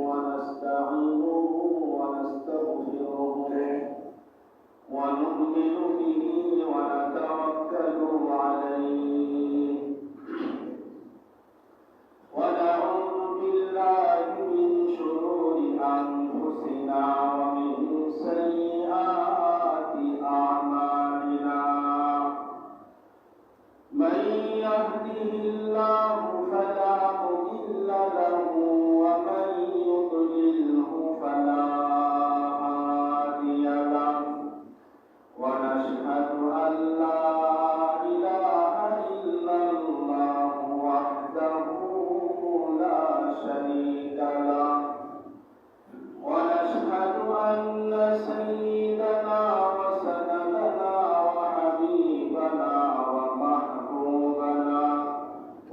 ونستعينه ونستغفره ونؤمن به ونتوكل عليه ونعوذ بالله من شرور أنفسنا ومن سيئات أعمالنا من يهده الله فلا مضل له ومن يضلله فلا هادي له ونشهد أن لا إله إلا الله وحده لا شريك له ونشهد أن سيدنا وسندنا وحبيبنا ومحبوبنا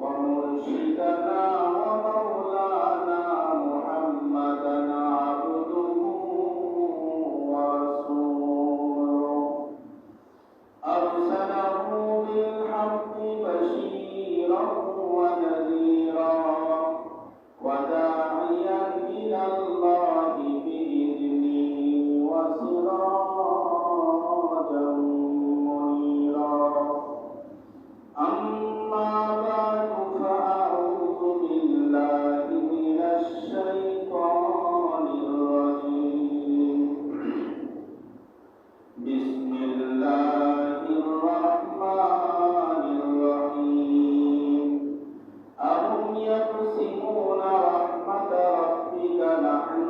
ومرشدنا ومولانا محمدا عبده ورسوله أرسله بالحق بشيرا ونذيرا وداعيا إلى الله بإذنه وسراجا منيرا أما بعد فأعوذ بالله من الشيطان الرجيم بسم الله الرحمن الرحيم أهم يقسمون رحمة ربك نحن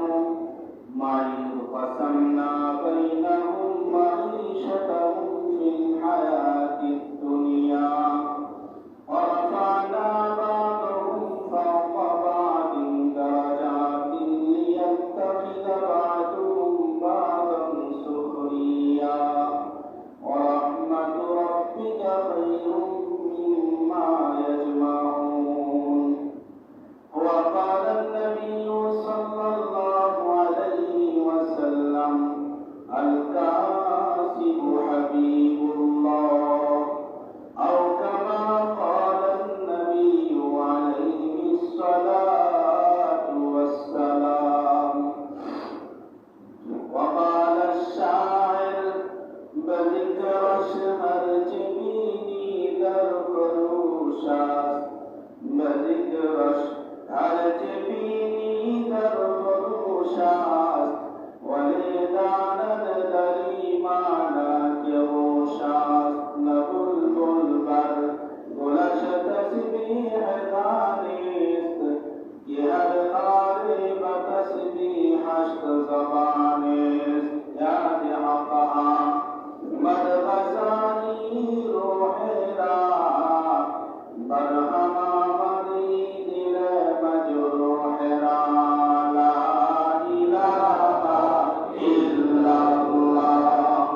قسمنا بينهم معيشتهم في الحياة الدنيا ورفعنا بعضهم فوق بعض درجات ليتخذ بعضهم بعضا سخريا ورحمة ربك خير مما يجمعون وقال النبي صلى الله عليه وسلم الكاسب حبيب الله أو كما قال النبي عليه الصلاة والسلام وقال الشاعر بذكر شهر جبيني ذا الفروشات بذكر شهر جبيني ذا الفروشات ولدانا ندري معنا كروشات نبل البر ولشت تسبيح دانيست يهد قارب تسبيح عشق زبانيست يهد حقها مدغزاني روحنا برهما مريد لمجروحنا لا إله إلا الله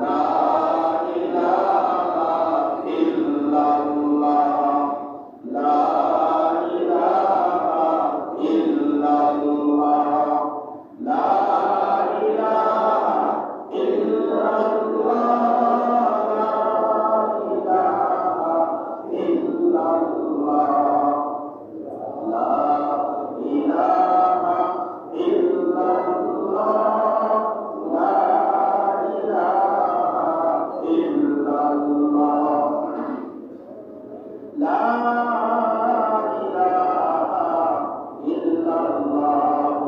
لا إله إلا الله لا إله إلا الله لا إله إلا الله لا إله إلا الله لا إله إلا الله لا إله إلا الله لا إله إلا الله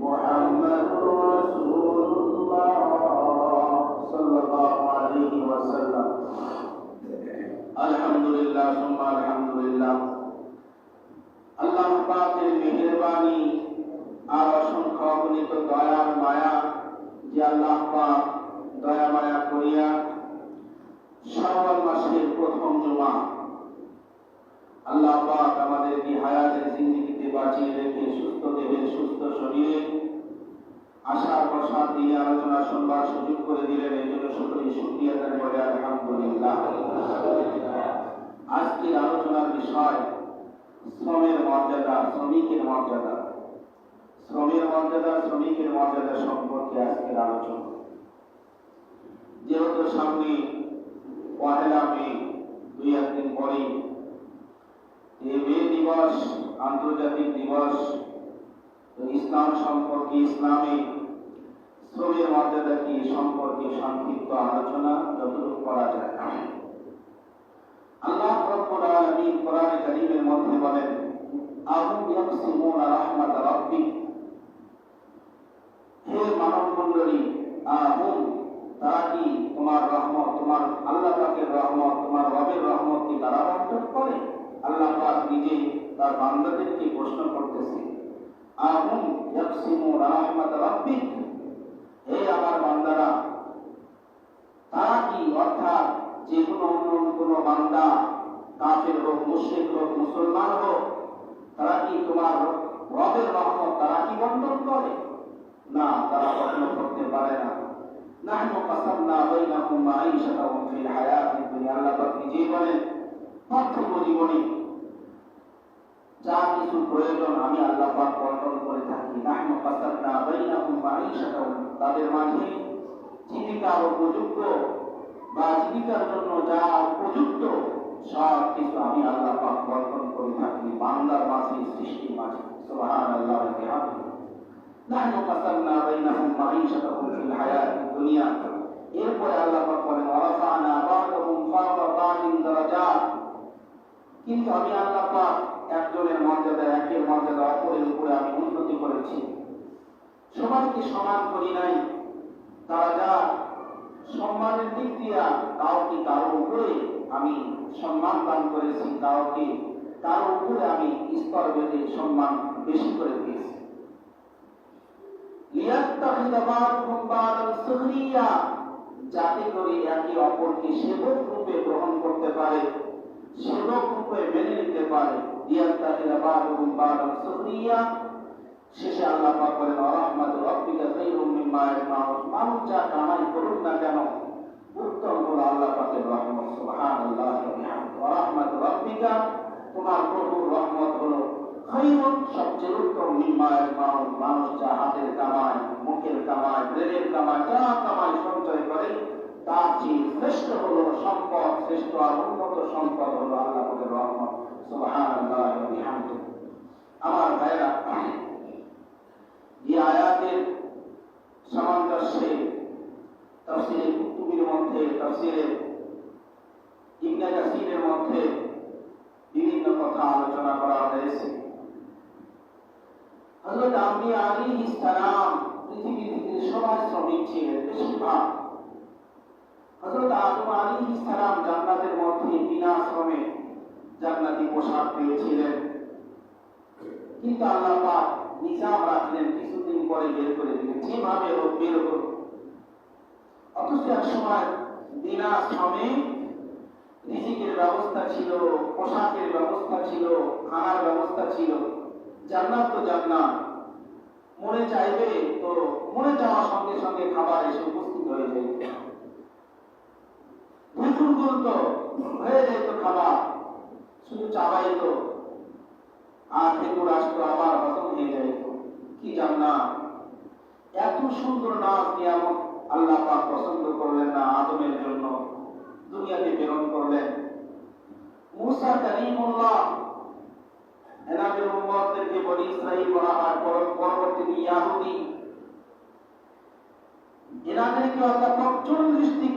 محمد رسول الله صلى الله عليه وسلم الحمد لله ثم الحمد لله আল্লাহ পাকের মেহেরবানি আর অসংখ্য অগণিত দয়া মায়া যে আল্লাহ পাক দয়া মায়া করিয়া শাওয়াল মাসের প্রথম জুমা আল্লাহ পাক আমাদেরকে হায়াতের জিন্দেগিতে বাঁচিয়ে রেখে সুস্থ দেহের সুস্থ শরীরে আশার প্রসাদ দিয়ে আলোচনা শুনবার সুযোগ করে দিলেন এই জন্য সকলেই শুকরিয়া আদায় করে আলহামদুলিল্লাহ। আজকের আলোচনার বিষয় শ্রমের মর্যাদা, শ্রমিকের মর্যাদা। শ্রমের মর্যাদা, শ্রমিকের মর্যাদা সম্পর্কে আজকের আলোচনা। যেহেতু সামনে পহেলা মে, 2-1 দিন পরে এই মে দিবস, আন্তর্জাতিক দিবস, তো ইসলাম সম্পর্কে, ইসলামে শ্রমের মর্যাদা কি সম্পর্কে সংক্ষিপ্ত আলোচনা যতটুকু করা যায়। আল্লাহ রাব্বুল আলামিন কোরআনে কারীমের মধ্যে বলেন, আহুম ইয়াকসিমুনা রাহমাত রাব্বিক, হে মানব মণ্ডলী, আহুম তারা কি তোমার রহমত, তোমার আল্লাহ পাকের রহমত, তোমার রবের রহমত কি তারা বন্টন করে? আল্লাহ পাক নিজে তার বান্দাদেরকে প্রশ্ন করতেছে, আহুম ইয়াকসিমুনা রাহমাত রাব্বিক, হে আমার বান্দারা, তারা কি, অর্থাৎ যে কোনো বান্দা, কাফের হোক, মুশরিক হোক, মুসলমান হোক, তারা কি তোমার রবের রহমত তারা কি বন্টন করে? না, তারা কখনো করতে পারে না। নাহনু কাসামনা বাইনাহুম মাঈশাতাহুম ফিল হায়াতিদ দুনিয়া, আল্লাহ পাক নিজেই বলেন, পার্থিব জীবনে যা কিছু প্রয়োজন আমি আল্লাহ পাক বন্টন করে থাকি। নাহনু কাসামনা বাইনাহুম মাঈশাতাহুম, তাদের মাঝে জীবিকা উপযুক্ত বা জীবিকার জন্য যা উপযুক্ত সব কিছু আমি আল্লাহ পাক বন্টন করে থাকি বান্দার মাঝে, সৃষ্টির মাঝে। সুবহানাল্লাহ ওয়া বিহামদিহি। নাহনু কাসামনা বাইনাহুম মাঈশাতাহুম ফিল হায়াতিদ দুনিয়া। এরপরে আল্লাহ পাক বলেন, ওয়ারাফা'না বা'দাহুম ফাওকা বা'দিন দারাজাত, কিন্তু আমি আল্লাহ পাক একজনের মর্যাদা, একের মর্যাদা অপরের উপরে আমি উন্নতি করেছি, সবাইকে সমান করি নাই। তারা যা সম্মানের দিক দিয়া কাউকে কারো উপরে আমি সম্মান দান করেছি, কাউকে কারো উপরে আমি স্তর বেঁধে সম্মান বেশি করে দিয়েছি। লিয়াত্তাখিযা বা'দুহুম বা'দান সুখরিয়া, যাতে করে একে অপরকে সেবক রূপে গ্রহণ করতে পারে, সেবক রূপে মেনে নিতে পারে। লিয়াত্তাখিযা বা'দুহুম বা'দান সুখরিয়া। শেষে আল্লাহ পাক বলেন, রাহমাতু রাব্বিকা খায়রুম মিম্মা ইয়াজমাউন, মানুষ যা কামাই করুক না কেন উত্তম হলো আল্লাহ পাকের রহমত। সুবহানাল্লাহ ওয়া বিহামদিহি। রাহমাতু রাব্বিকা, তোমার প্রভুর রহমত হলো খায়রুন, সবচেয়ে উত্তম, মিম্মা ইয়াজমাউন, মানুষ যা হাতের কামাই, মুখের কামাই, ব্রেনের কামাই, যা কামাই সঞ্চয় করে তার চেয়ে শ্রেষ্ঠ হলো সম্পদ, শ্রেষ্ঠ আর উন্নত সম্পদ হলো আল্লাহ পাকের রহমত। সুবহানাল্লাহ ওয়া বিহামদিহি। আমার ভাইরা, এই আয়াতের সামঞ্জস্যে তাফসীরে কুতুবীর মধ্যে, তাফসীরে ইবনে কাসীরের মধ্যে বিভিন্ন কথা আলোচনা করা হয়েছে। হযরত আম্বিয়া আলাইহিস সালাম পৃথিবীতে সবাই শ্রমিক ছিলেন, বেশিরভাগ। হযরত আদম আলাইহিস সালাম জান্নাতের মধ্যে বিনা শ্রমে জান্নাতি পোশাক পেয়েছিলেন, কিন্তু আল্লাহ পাক নিজাম রাখলেন, কিছুদিন পরে বের করে দিলেন, যেভাবে হোক বের হোক। অথচ এক সময় বিনা শ্রমে রিজিকের ব্যবস্থা ছিল, পোশাকের ব্যবস্থা ছিল, খানার ব্যবস্থা ছিল। জান্নাত তো জান্নাত, মরে চাইবে তো মরে যাওয়ার সঙ্গে সঙ্গে খাবার এসে উপস্থিত হয়ে যেত, ভুল তো হয়ে যেত খাবার, শুধু চাবাইত আর ভেতর আসতো, আবার হজম হয়ে যাইত। কি জান্নাত! এত সুন্দর নাজ নিয়ামত আল্লাহ পাক পছন্দ করলেন না আদমের জন্য, দুনিয়াতে প্রেরণ করলেন। মুসা কালিমুল্লাহ, এনাদের উম্মতদেরকে বনি ইসরাঈল বলা হয়, পরবর্তীতে ইয়াহুদি, এনাদেরকে অর্থাৎ 40 দিন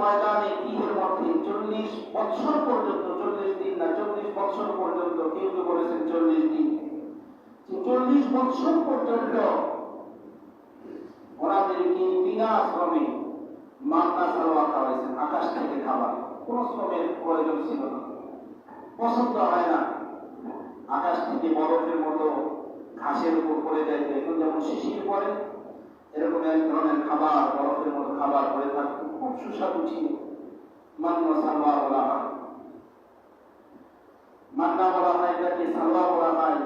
ময়দানে ঈদের মধ্যে 40 বছর পর্যন্ত, 40 দিন না 40 বছর পর্যন্ত, কেউ কেউ বলেছেন 40 দিন, 40 বছর পর্যন্ত ওনাদেরকে বিনা শ্রমে মান্না সালোয়া খাওয়াইছেন, আকাশ থেকে খাবার, কোন শ্রমের প্রয়োজন ছিল না, পছন্দ হয় না। আকাশ থেকে বরফের মতো ঘাসের উপর পড়ে যায়, এখন যেমন শিশির পড়ে এরকম এক ধরনের খাবার, বরফের মতো খাবার পড়ে থাকতো, খুব সুস্বাদু ছিল। মান্না সালোয়া বলা হয়, মান্না বলা হয়, এটাকে সালোয়া বলা হয়।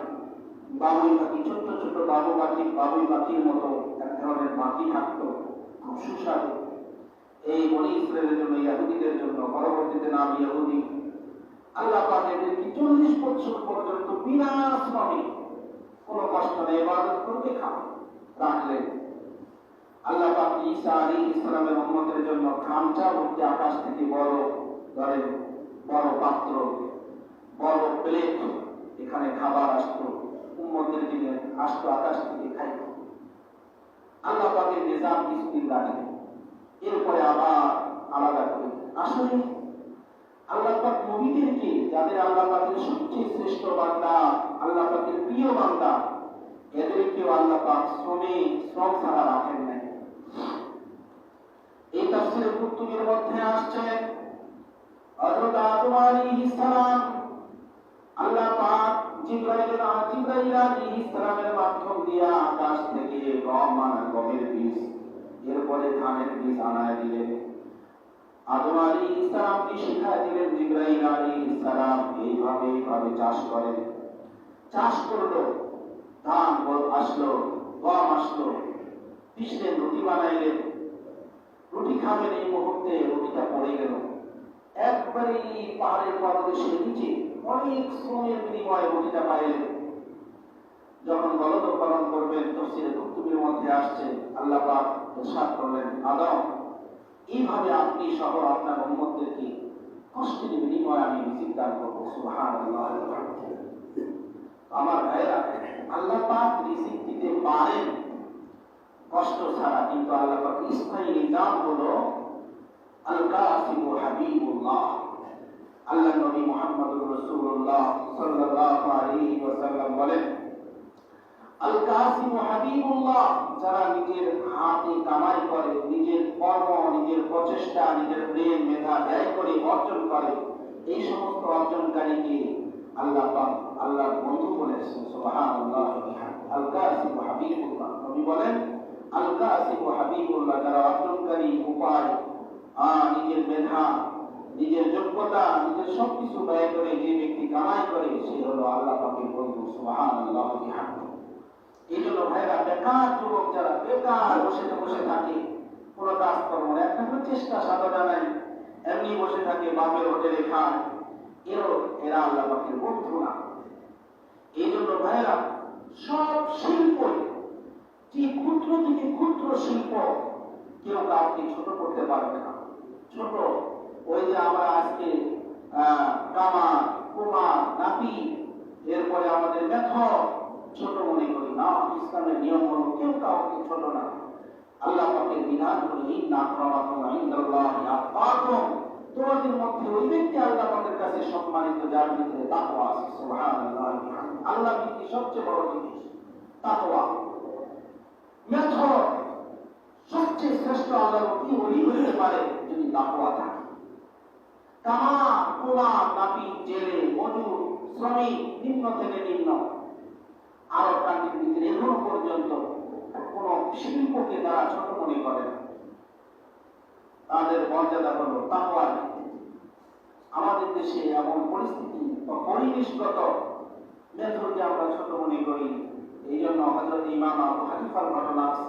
বাবুই পাখি, ছোট্ট ছোট্ট বাবুই পাখির মতো এক ধরনের পাখি থাকতো, খুব সুস্বাদু। এই বনি ইসরায়েলের জন্য, ইহুদিদের জন্য, পরবর্তীতে নাম ইহুদি, আল্লাহ পাক এদেরকে 40 বছর পর্যন্ত বিনা শ্রমে, কোনো কষ্ট নেই, ইবাদত করতে রাখলেন। আল্লাহ পাক ঈসা আলাইহিস সালামের উম্মতের জন্য খামচা ভর্তি আকাশ থেকে বড় ধরেন বড় পাত্র, বড় প্লেট, এখানে খাবার আসতো। উম্মতদের দিলেন, আসতো আকাশ থেকে খাইত। আল্লাহ পাকের নিজাম কিছুদিন রাখলেন, এরপরে আবার আলাদা করে। আসলে আল্লাহ পাক নবীদেরকে, যাদের আল্লাহ পাকের সবচেয়ে শ্রেষ্ঠ বান্দা, আল্লাহ পাকের প্রিয় বান্দা, এদেরকেও আল্লাহ পাক শ্রম ছাড়া রাখেন নাই। এই তাফসীরে কুরতুবীর মধ্যে আসছে হযরত আদম আলাইহিস সালাম আল্লাহ পাক জিবরাইল আলাইহিস সালামের মাধ্যম দিয়ে আকাশ থেকে গমের বীজ, এরপরে ধানের বীজ আনায় দিলেন। আদম আলাইহিস সালামকে শিখায় দিলেন জিবরাইল আলাইহিস সালাম এইভাবে চাষ করেন। চাষ করলো, ধান আসলো, গম আসলো, পিষলেন, রুটি বানাইলেন। রুটি খাবেন, এই মুহূর্তে রুটিটা পড়ে গেল একবারে পাহাড়ের পাদদেশের নিচে। অনেক শ্রমের বিনিময়ে রুটিটা পাইলেন। যখন গলদকরণ করবেন, তাফসীরে কুরতুবীর মধ্যে আসছে আল্লাহ পাক ইরশাদ করলেন, আদম, এইভাবে আপনি সহ আপনার উম্মতদেরকে কষ্টের বিনিময়ে আমি রিজিক দান করব। সুবহানাল্লাহ। আমার ভাইরা, আল্লাহ পাক রিজিক দিতে পারেন কষ্ট ছাড়া, কিন্তু আল্লাহ পাক স্থায়ী নিজাম হলো আল কাসিম হাবিবুল্লাহ। আল্লাহ নবী মুহাম্মদুর রাসূলুল্লাহ সাল্লাল্লাহু আলাইহি ওয়াসাল্লাম বলেন, আল কাসিম হাবিবুল্লাহ, যারা নিজের হাতে কামাই করে, নিজের কর্ম, নিজের প্রচেষ্টা, নিজের ব্রেন মেধা ব্যয় করে অর্জন করে, এই সমস্ত অর্জনকারীকে আল্লাহ পাক আল্লাহর বন্ধু বলেছেন। সুবহানাল্লাহ। আল কাসিম হাবিবুল্লাহ, নবী বলেন আল কাসিম হাবিবুল্লাহ, যারা অর্জনকারী, উপায়, নিজের মেধা, নিজের যোগ্যতা, নিজের সবকিছু ব্যয় করে যে ব্যক্তি কামাই করে, সে হলো আল্লাহ পাকের বন্ধু। সুবহানাল্লাহ। এই জন্য ভাইরা, বেকার যুবক যারা বেকার বসে থাকে, কোনো কাজকর্ম একটা চেষ্টা সাধনা নাই, এমনি বসে থাকে, বাপের হোটেলে খায়, এরা আল্লাহ পাকের বন্ধু না। এই জন্য ভাইরা, সব শিল্প, যে ক্ষুদ্র থেকে ক্ষুদ্র শিল্প, কেউ কাউকে ছোট করতে পারবে না। ছোট ওই যে আমরা আজকে কামার, কুমার, নাপি, এরপরে আমাদের মেথর ছোট মনে করি না। ইসলামের নিয়ম হলো কেউ কাউকে ছোট না। আল্লাহ পাকের বিধান হলো ইন্না আক্রামাকুম ইনদাল্লাহি আতকাকুম, তোমাদের মধ্যে ওই ব্যক্তি আল্লাহ পাকের কাছে সম্মানিত যার ভিতরে তাকওয়া আছে। সুবহানাল্লাহ। আল্লাহ ভিত্তি সবচেয়ে বড় জিনিস তাকওয়া। মেথর সবচেয়ে শ্রেষ্ঠ আল্লাহর কি হতে পারে যদি তাকওয়া থাকে। কামার, কুমার, নাপি, জেলে, মজুর, শ্রমিক, নিম্ন থেকে নিম্ন, আরব কান্ট্রির ভিতরে এখনো পর্যন্ত কোন শিল্পকে তারা ছোট মনে করে না। তাদের মর্যাদা হলো তাকওয়া। আমাদের দেশে এমন পরিস্থিতি বা পরিবেশগত মেথডকে আমরা ছোট মনে করি। এই জন্য হযরত ইমাম আবু হানিফার ঘটনা আছে।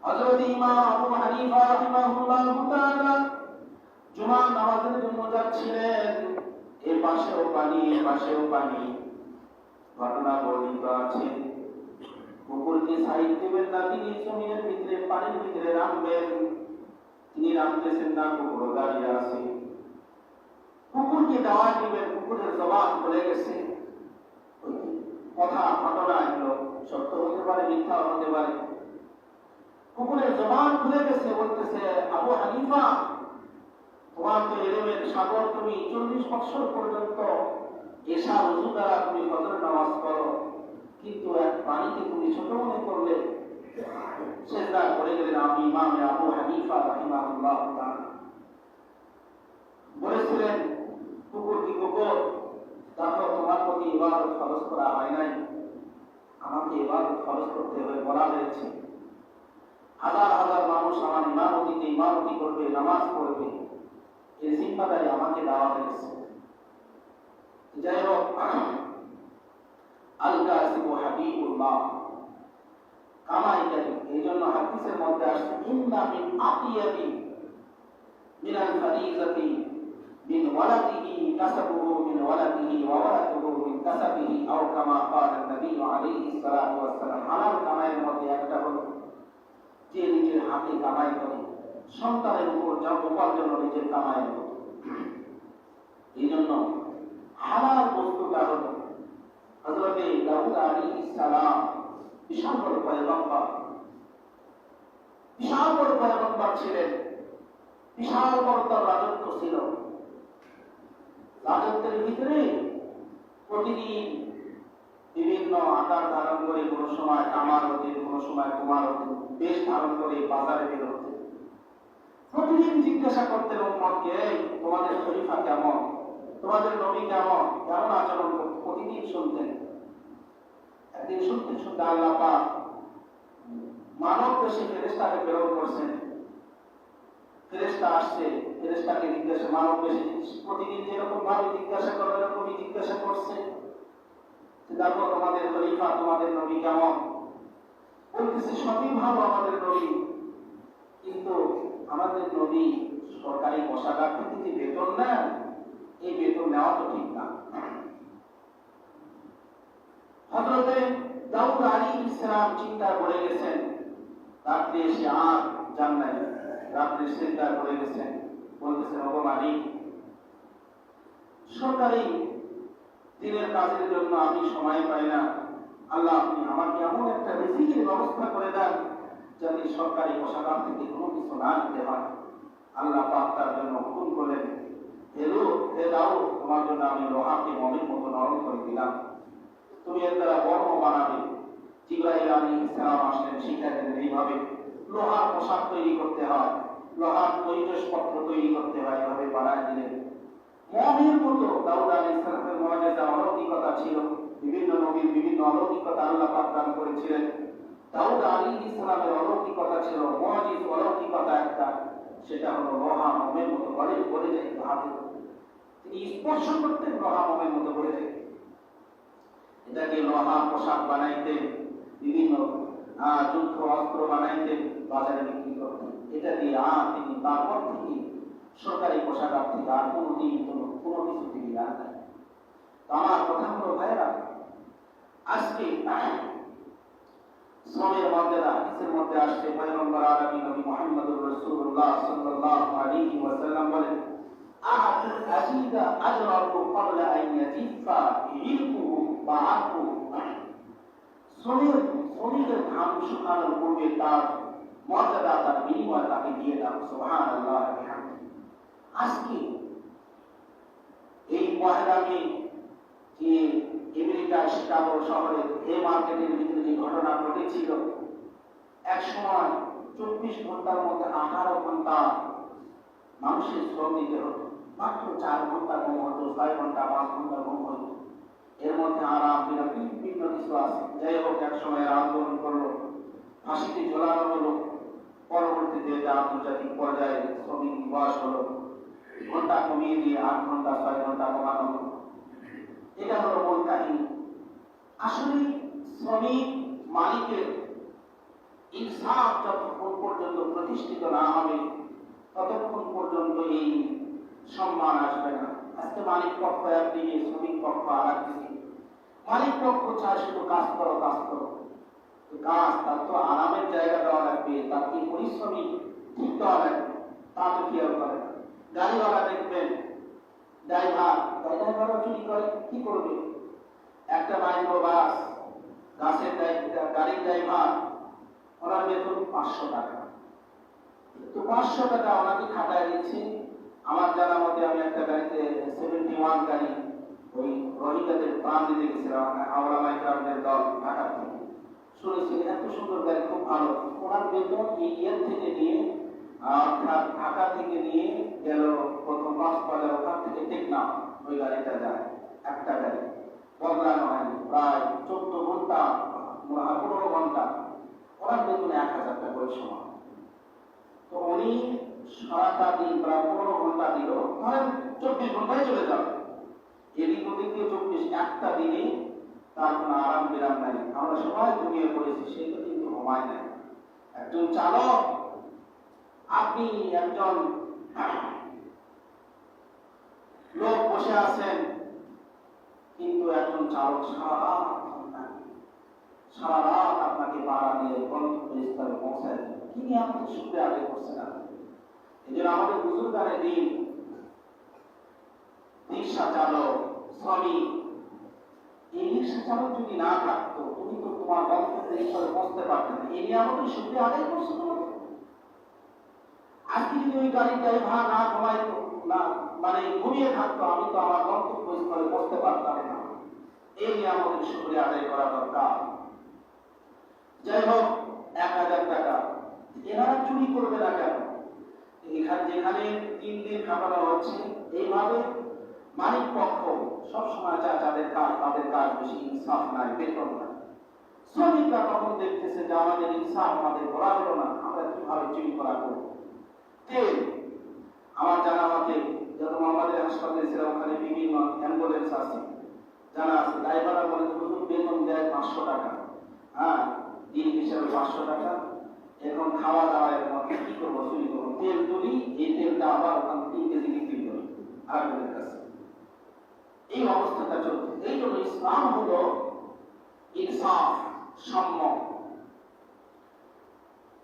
হযরত ইমাম আবু হানিফা রাহিমাহুল্লাহু তাআলা জুমার নামাজের জন্য যাচ্ছিলেন, এর পাশেও পানি, এর পাশেও পানি। ঘটনা বর্ণিত আছে, কুকুরকে সাইড দেবেন না, তিনি জমিনের ভিতরে, পানির ভিতরে নামবেন। তিনি নামতেছেন না, কুকুর দাঁড়িয়ে আছে। কুকুরকে দাওয়াত দিবেন, কুকুরের জবান খুলে গেছে। কথা, ঘটনা এগুলো সত্য হতে পারে, মিথ্যা হতে পারে। কুকুরের জবান খুলে গেছে, বলতেছে, আবু হানিফা, তোমার তো এলেমের সাগর, তুমি 40 বছর পর্যন্ত এশা ওযু দ্বারা তুমি ফজরের নামাজ পড়ো, কিন্তু এক পানিকে তুমি ছোট মনে করলে। সিজদা করে গেলেন আমি ইমাম আবু হানিফা রাহিমাহুল্লাহ তাআলা। বলেছিলেন, কুকুর কি কুকুর, দেখো তোমার প্রতি ইবাদত ফরজ করা হয় নাই, আমাকে ইবাদত ফরজ করতে হয়ে বলা হয়েছে। হাজার হাজার মানুষ আমার ইমামতি করবে, নামাজ পড়বে, এই জিম্মাদারি আমাকে দেওয়া হয়েছে। যাই হোক, আল কাসিম হাবিবুল্লাহ, কামাইকারী। এই জন্য হাদিসের মধ্যে আসছে, ইন্না মিন আতিয়াবি মিনাল ফারিজাতি মিন ওয়ালাদিহি কাসাবুহু মিন ওয়ালাদিহি ওয়া ওয়ালাদুহু মিন কাসাবিহি, আও কামা ক্বালা নবী আলাইহিস সালাতু ওয়াস সালাম। হালাল কামাইয়ের মধ্যে একটা হলো যে নিজের হাতে কামাই করে, সন্তানের উপর যা উপার্জন নিজের কামাইয়ের মতো। এই জন্য হালাল বস্তুটা হলো হযরতে দাউদ আলাইহিস সালাম বিশাল বড় পয়গম্বর, বিশাল বড় পয়গম্বর ছিলেন, বিশাল বড় তার রাজত্ব ছিল। রাজত্বের ভিতরে প্রতিদিন বিভিন্ন আকার ধারণ করে, কোন সময় কামার হতেন, কোন সময় কুমার হতেন, বেশ ধারণ করে বাজারে বের হতেন। প্রতিদিন জিজ্ঞাসা করতেন উম্মতকে, তোমাদের খলিফা কেমন, তোমাদের নবী কেমন, কেমন আচরণ করতেন, প্রতিদিন শুনতেন। একদিন শুনতে শুনতে আল্লাহ পাক মানব বেশে ফেরেশতাকে প্রেরণ করছেন। ফেরেশতা আসছে, ফেরেশতাকে জিজ্ঞাসা, মানব বেশে প্রতিদিন যেরকম ভাবে জিজ্ঞাসা করে এরকমই জিজ্ঞাসা করছে, দেখো তোমাদের খলিফা, তোমাদের নবী কেমন। বলতেছে সবই ভালো আমাদের নবী, কিন্তু আমাদের নবী সরকারি কোষাগার থেকে যে বেতন নেন, এই বেতন নেওয়া তো ঠিক না। হযরতে দাউদ আলাইহিস সালাম চিন্তা করে গেছেন, রাত্রে এসে আর যান নাই, রাত্রে চিন্তা করে গেছেন। বলতেছেন, ওগো মালিক, সরকারি দিনের কাজের জন্য আমি সময় পাই না, আল্লাহ আপনি আমাকে এমন একটা রিজিকের ব্যবস্থা করে দেন যাতে সরকারি কোষাগার থেকে কোনো কিছু না নিতে হয়। আল্লাহ পাক তার জন্য হুকুম করলেন, হে দাউদ, তোমার জন্য আমি লোহাকে মমের মতো নরম করে দিলাম, তুমি এর দ্বারা বর্ম বানাবে। জিবরাইল আলাইহিস সালাম আসলেন, শিক্ষা দিলেন এইভাবে লোহার পোশাক তৈরি করতে হয়, লোহার তৈজসপত্র তৈরি করতে হয়, এভাবে বানায় দিলেন মমের মতো। দাউদ আলাইহিস সালামের মুআজিজা অলৌকিকতা ছিল, বিভিন্ন নবীর বিভিন্ন অলৌকিকতা আল্লাহ পাক দান করেছিলেন। দাউদ আলাইহিস সালামের অলৌকিকতা ছিল, মুআজিজ অলৌকিকতা একটা, সেটা হলো লোহা মমের মতো গলে যেত হাতে, তিনি স্পর্শ করতেন লোহা মমের মতো গলে যেত। এটাকে লোহা পোশাক বানাইতেন, বিভিন্ন যুদ্ধ অস্ত্র বানাইতেন, বাজারে বিক্রি করতেন। এটা দিয়ে তিনি তারপর থেকে সরকারি কোষাগার থেকে আর কোনোদিন কোনো কিছু তিনি নেন নাই। আমার কথা হলো ভাইরা, আজকে শ্রমের মর্যাদা হাদিসের মধ্যে আসছে, পয়গম্বর আরবি নবী মুহাম্মদুর রাসূলুল্লাহ সাল্লাল্লাহু আলাইহি ওয়াসাল্লাম বলেন, আহাদুল আজিদা আজরাহু ক্বাবলা আন ইয়াজিফা ইলকুহু বাআকু। শ্রমিকের ঘাম শুকানোর পূর্বে তার মর্যাদা, তার বিনিময় তাকে দিয়ে দাও। সুবহানাল্লাহ। আজকে এই পহেলামে যে আমেরিকার শিকাগো শহরে এই মার্কেটের ভিতরে যে ঘটনা ঘটেছিল, এক সময় 24 ঘন্টার মধ্যে 18 ঘন্টা মানুষের শ্রম দিতে হতো, মাত্র 4 ঘন্টা ঘুম হতো, 6 ঘন্টা 5 ঘন্টা ঘুম হতো, এর মধ্যে আরাম বিরাম বিভিন্ন কিছু আছে। যাই হোক, এক সময় আন্দোলন করলো, ফাঁসিতে ঝোলানো হলো, পরবর্তীতে এটা আন্তর্জাতিক পর্যায়ে শ্রমিক দিবস হলো, ঘন্টা কমিয়ে দিয়ে 8 ঘন্টা 6 ঘন্টা কমানো হলো। এটা হলো মূল কাহিনী। আসলে শ্রমিক মালিকের ইনসাফ যতক্ষণ পর্যন্ত প্রতিষ্ঠিত না হবে, ততক্ষণ পর্যন্ত এই সম্মান আসবে না। আজকে মালিক পক্ষ একদিকে, শ্রমিক পক্ষ আর একদিকে। মালিক পক্ষ চায় শুধু কাজ করো, কাজ করো, কাজ তার তো আরামের জায়গা দেওয়া লাগবে, তার কি পরিশ্রমী ঠিক দেওয়া লাগবে, তা তো খেয়াল করে না। গাড়িওয়ালা দেখবেন, ড্রাইভারও চুরি করে, কি করবে? একটা মাইক্রো বাস গাড়ির ড্রাইভার, ওনার বেতন 500 টাকা, তো 500 টাকা ওনাকে খাটায় দিচ্ছে। আমার জানা মতে আমি একটা গাড়িতে 71 গাড়ি ওই রোহিঙ্গাদের প্রাণ দিতে গেছিলাম, হাওড়া মাইক্রামের দল ঢাকা থেকে, শুনেছি এত সুন্দর গাড়ি, খুব ভালো। ওনার বেতন এই ইয়ার থেকে নিয়ে অর্থাৎ ঢাকা থেকে নিয়ে গেল প্রথম বাসবাজার, ওখান থেকে টেকনাফ ওই গাড়িটা যায়, একটা গাড়ি বদলানো হয়নি, প্রায় 14 ঘন্টা 15 ঘন্টা, ওনার বেতন 1000 টাকা ওই সময়। তো উনি সারাটা দিন প্রায় 15 ঘন্টা দিল, ধরেন 24 ঘন্টায় চলে যাবে, এদিক ওদিক দিয়ে 24, একটা দিনে তার কোনো আরাম বিরাম নাই। আমরা সবাই ঘুমিয়ে পড়েছি, সে তো কিন্তু ঘুমায় নাই। একজন চালক, আপনি একজন লোক বসে আছেন, কিন্তু একজন চালক সারা রাত আপনাকে ভাড়া দিয়ে গন্তব্যস্থলে পৌঁছায়, তিনি আপনাকে সুখে আগে করছেন না। এই জন্য আমাদের বুজুর্গানে রিক্সা চালক, শ্রমিক, এই রিক্সা চালক যদি না থাকতো তুমি তো তোমার গন্তব্যে স্থলে পৌঁছতে পারতে না। এই নিয়ামতের শুকরিয়া আদায় করছো তোমার। আজকে যদি ওই গাড়ির ড্রাইভার না ঘুমাইতো, না মানে ঘুমিয়ে থাকতো, আমি তো আমার গন্তব্য স্থলে পৌঁছতে পারতাম না। এই নিয়ামতের শুকরিয়া আদায় করা দরকার। যাই হোক, 1000 টাকা এনারা চুরি করবে না কেন? এখানে যেখানে 3 দিন খাটানো হচ্ছে, এইভাবে মালিক পক্ষ সবসময় চায় তাদের কাজ বেশি, ইনসাফ নাই, বেতন নাই। শ্রমিকরা তখন দেখতেছে যে আমাদের ইনসাফ আমাদের করা হলো না, আমরা কিভাবে চুরি করা করবো। তেল, আমার জানা মতে যখন আমাদের হাসপাতালে ছিল ওখানে বিভিন্ন অ্যাম্বুলেন্স আছে, জানা আছে, ড্রাইভাররা বলে হুজুর বেতন দেয় 500 টাকা, হ্যাঁ দিন হিসাবে 500 টাকা। এখন খাওয়া দাওয়া এখন কি করবো, চুরি করবো, তেল তুলি, এই তেলটা আবার ওখানে 3 কেজি বিক্রি করি আরেকজনের কাছে। এই অবস্থাটা চলছে। এই জন্য ইসলাম হলো ইনসাফ, সাম্য।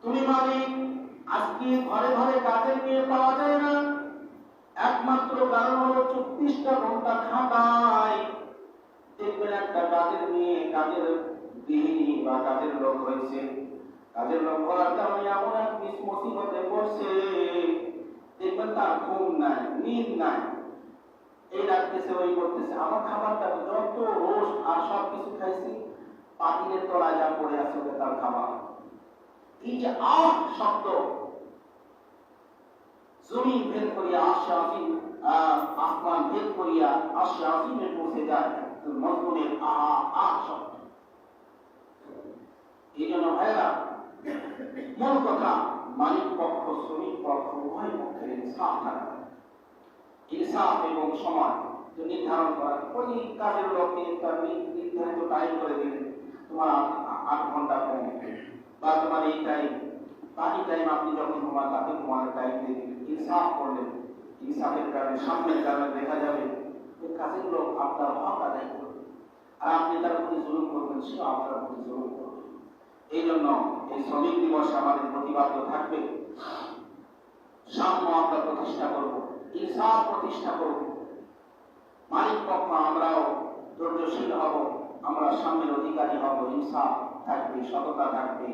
তুমি মালিক, আজকে ঘরে ঘরে কাজের মেয়ে পাওয়া যায় না, একমাত্র কারণ হলো 24টা ঘন্টা খাটায়। দেখবেন একটা কাজের মেয়ে, কাজের গৃহিণী বা কাজের লোক হয়েছে, কাজের লোক হওয়ার কারণে এমন এক মুসিবতে পড়ছে, দেখবেন তার ঘুম নাই, নিদ নাই, এই রাখতেছে, ওই করতেছে। আমার খাবারটা যত রোজ আর সব কিছু খাইছি, পাতিলের তলায় যা পড়ে আছে ওটা তার খাবার। এই যে শব্দ, জমিন ভেদ করিয়া আসমান ভেদ করিয়া আসিমে পৌঁছে যায় মজমুনের শব্দ। এই জন্য ভাইরা, মূল কথা, মালিক পক্ষ শ্রমিক পক্ষ উভয় পক্ষের ইনসাফ থাকবে। ইনসাফ এবং সময় নির্ধারণ করা। ওই কাজের লোককে তার নির্ধারিত টাইম করে দিলেন, তোমার 8 ঘন্টা কম, বা তোমার এই টাইম, বাকি টাইম আপনি যখন ঘুমান তাকে ঘুমানোর টাইম দিয়ে দিলেন। ইনসাফ করলেন। ইনসাফের কারণে, সামনের কারণে দেখা যাবে ওই কাজের লোক আপনার হক আদায় করবে, আর আপনি তার প্রতি জুলুম করবেন, সে আপনার প্রতি জুলুম করবে। এই জন্য এই শ্রমিক দিবসে আমাদের প্রতিবাদ্য থাকবে, সাম্য আমরা প্রতিষ্ঠা করব, ইনসাফ প্রতিষ্ঠা করব। মালিক পক্ষ আমরাও ধৈর্যশীল হব, আমরা সাম্যের অধিকারী হব, ইনসাফ থাকবে, সততা থাকবে,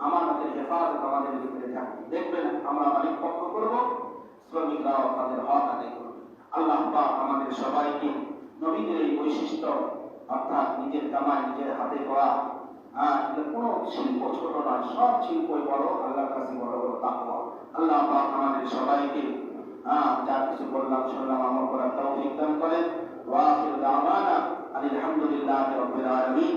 আমাদের হেফাজত আমাদের ভিতরে থাকবে। দেখবেন আমরা মালিক পক্ষ করব, শ্রমিকরাও তাদের হক আদায় করবে। আল্লাহ পাক আমাদের সবাইকে নবীদের এই বৈশিষ্ট্য, অর্থাৎ নিজের কামাই নিজের হাতে করা, কোনো শিল্প ছোট নয়, সব শিল্পই বড়, আল্লাহর কাছে বড় বড় তাকওয়া। আল্লাহ পাক আমাদের সবাইকে যা কিছু বললাম শুনলাম আমল করার তৌফিক দান করেন। ওয়া আখিরু দাওয়ানা আলহামদুলিল্লাহি রাব্বিল আলামিন।